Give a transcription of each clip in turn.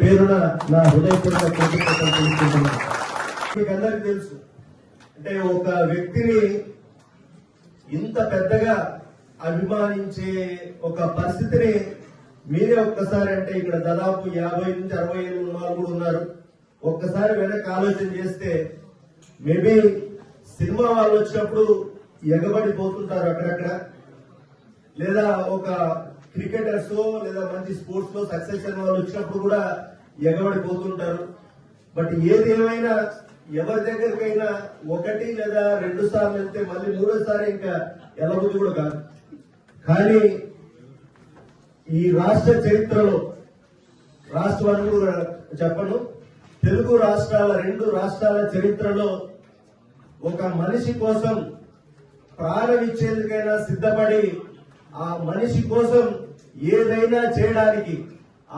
పేరున నా హృదయపూర్వక కృతజ్ఞతలు తెలుసుకుంటున్నాను. మీకు అందరికీ తెలుసు, అంటే ఒక వ్యక్తిని ఇంత పెద్దగా అభిమానించే ఒక పరిస్థితిని మీరే ఒక్కసారి, అంటే ఇక్కడ దాదాపు 50 నుంచి 60 ఏళ్ళు ఉన్న వాళ్ళు కూడా ఉన్నారు. ఒక్కసారి వెనక్కి ఆలోచన చేస్తే మేబీ సినిమా వాళ్ళు వచ్చినప్పుడు ఎగబడిపోతుంటారు అక్కడక్కడ, లేదా ఒక క్రికెటర్స్ లేదా మంచి స్పోర్ట్స్ లో సక్సెస్ అయిన వాళ్ళు వచ్చినప్పుడు కూడా ఎగబడిపోతుంటారు. బట్ ఏది ఏమైనా ఎవరి దగ్గరికైనా 1 లేదా 2 సార్లు వెళ్తే మళ్ళీ 3వ ఇంకా ఎల్లబుద్ధి కూడా కాదు. కానీ ఈ రాష్ట్ర చరిత్రలో, రాష్ట్రాన్ని కూడా చెప్పను, తెలుగు రాష్ట్రాల 2 రాష్ట్రాల చరిత్రలో ఒక మనిషి కోసం ప్రాణం ఇచ్చేందుకైనా సిద్ధపడి ఆ మనిషి కోసం ఏదైనా చేయడానికి,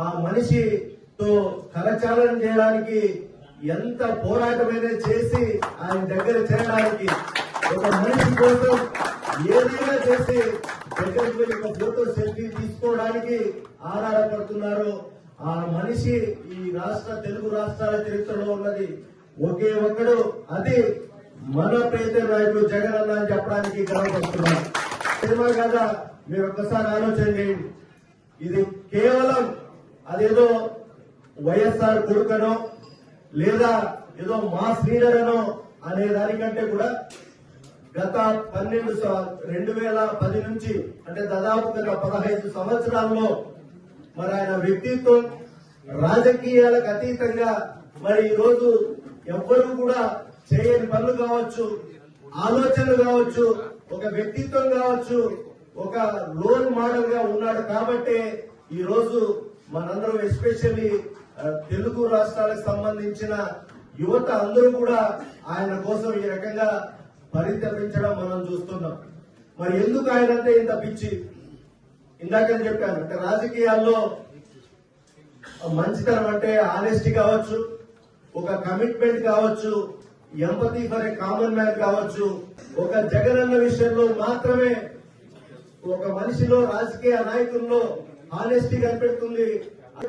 ఆ మనిషితో కరచాలనం చేయడానికి ఎంత పోరాటమైనా చేసి ఆయన దగ్గర చేరడానికి, ఒక మనిషి కోసం ఏదైనా చేసి దగ్గరికి వెళ్ళి ఒక ఫోటో సెల్ఫీ తీసుకోవడానికి ఆధారపడుతున్నారు. ఆ మనిషి ఈ తెలుగు రాష్ట్రాల చరిత్రలో ఉన్నది ఒకే ఒక్కడు, అది మన ప్రీతి నాయకుడు జగన్ అన్న అని చెప్పడానికి గర్వపడుతున్నారు. సినిమా కదా, మీరు ఒక్కసారి ఆలోచన చేయండి. ఇది కేవలం అదేదో వైఎస్ఆర్ కొడుకనో లేదా ఏదో మాస్ లీడర్ అనో అనే దానికంటే కూడా గత 2010 నుంచి, అంటే దాదాపు గత 15 సంవత్సరాల్లో మరి ఆయన వ్యక్తిత్వం రాజకీయాలకు అతీతంగా మరి ఈరోజు ఎవ్వరూ కూడా చేయని పనులు కావచ్చు, ఆలోచనలు కావచ్చు, ఒక వ్యక్తిత్వం కావచ్చు, ఒక రోల్ మోడల్ గా ఉన్నాడు. కాబట్టి ఈ రోజు మనందరం ఎస్పెషల్లీ తెలుగు రాష్ట్రాలకు సంబంధించిన యువత అందరూ కూడా ఆయన కోసం ఈ రకంగా పరితపించడం మనం చూస్తున్నాం. మరి ఎందుకు ఆయనంటే ఇంత పిచ్చి? ఇందాకని చెప్పాను, అంటే రాజకీయాల్లో మంచితనం అంటే ఆనెస్టీ కావచ్చు, ఒక కమిట్మెంట్ కావచ్చు, empathy for a common man కావచ్చు. ఒక జగనన్న విషయంలో మాత్రమే ఒక మనిషిలో, రాజకీయ నాయకుల్లో ఆనెస్టీ కనిపెడుతుంది,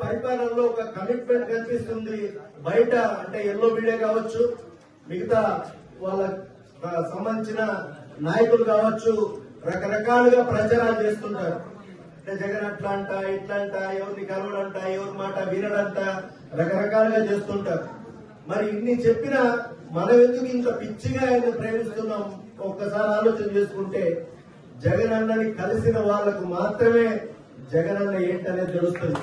పరిపాలనలో ఒక కమిట్మెంట్ కనిపిస్తుంది. బయట అంటే ఎల్లో మీడియా కావచ్చు, మిగతా వాళ్ళ సంబంధించిన నాయకులు కావచ్చు, రకరకాలుగా ప్రచారాలు చేస్తుంటారు. అంటే జగన్ అట్లా అంట, ఇట్లా అంట, ఎవరిని కలవడంట, ఎవరి మాట వినడంట, రకరకాలుగా చేస్తుంటారు. మరి ఇన్ని చెప్పినా మనం ఎందుకు ఇంత పిచ్చిగా ఆయన ప్రేమిస్తున్నాం? ఒక్కసారి ఆలోచన చేసుకుంటే జగన్ అన్నని కలిసిన వాళ్లకు మాత్రమే జగన్ అన్న ఏంటనేది తెలుస్తుంది.